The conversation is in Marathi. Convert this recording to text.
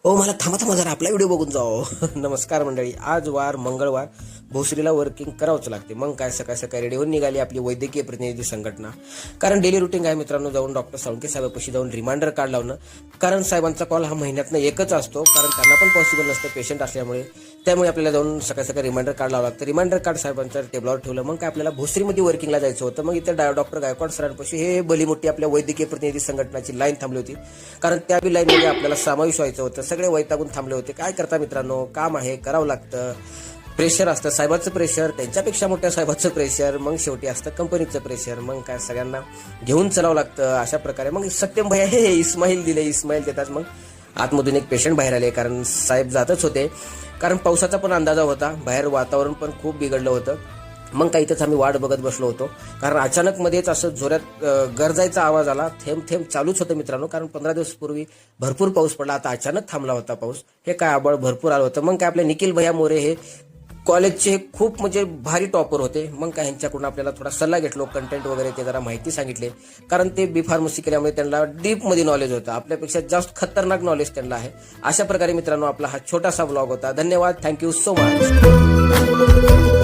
ओ मला थांबा थांबा जरा आपला व्हिडिओ बघून जाओ. नमस्कार मंडळी, आज वार मंगळवार, भोसरीला वर्किंग करावंच लागते. मग काय सकाळ सकाळी रेडी होऊन निघाली आपली वैद्यकीय प्रतिनिधी संघटना. कारण डेली रुटीन आहे मित्रांनो, जाऊन डॉक्टर साळुंखे साहेबांपाशी जाऊन रिमाइंडर कार्ड लावणं. कारण साहेबांचा कॉल हा महिन्यातनं एकच असतो, कारण त्यांना पण पॉसिबल नसतं पेशंट असल्यामुळे. त्यामुळे आपल्याला जाऊन सकाळ सकाळी रिमाइंडर कार्ड लावलं लागतं. रिमाइंडर कार्ड साहेबांच्या टेबलावर ठेवलं. मग काय आपल्याला भोसरीमध्ये वर्किंगला जायचं होतं. मग इथे डॉक्टर गायकवाड सरांपाशी हे भलीमोठी आपल्या वैद्यकीय प्रतिनिधी संघटनाची लाईन थांबली होती. कारण त्या बी लाईनमध्ये आपल्याला समावेश व्हायचं होतं. सगळे वैतागून थांबले होते. काय करता मित्रांनो, काम आहे, करावं लागतं. प्रेशर असतं, साहेबाचं प्रेशर, त्यांच्यापेक्षा मोठ्या साहेबाचं प्रेशर, मग शेवटी असतं कंपनीचं प्रेशर. मग काय सगळ्यांना घेऊन चालावं लागतं. अशा प्रकारे मग सत्यम भैया हे इस्माईल दिले. इस्माईल देतात. मग आतमधून एक पेशंट बाहेर आले, कारण साहेब जातच होते. कारण पावसाचा पण अंदाजा होता, बाहेर वातावरण पण खूप बिघडलं होतं. मग काही इथंच आम्ही वाट बघत बसलो होतो. कारण अचानक मध्येच असं जोरात गरजायचा आवाज आला. थेंब थेंब चालूच होतं मित्रांनो. कारण 15 दिवस पूर्वी भरपूर पाऊस पडला, आता अचानक थांबला होता पाऊस. हे काय आबळ भरपूर आलं होतं. मग काय आपले निखिल भैया मोरे हे कॉलेजचे खूप म्हणजे भारी टॉपर होते. मग काय ह्यांच्याकडून आपल्याला थोडा सल्ला घेतलो, कंटेंट वगैरे ते जरा माहिती सांगितले. कारण ते बी फार्मसी केल्यामुळे त्यांना डीपमध्ये नॉलेज होतं, आपल्यापेक्षा जास्त खतरनाक नॉलेज त्यांना आहे. अशा प्रकारे मित्रांनो आपला हा छोटासा व्लॉग होता. धन्यवाद, थँक्यू सो मच.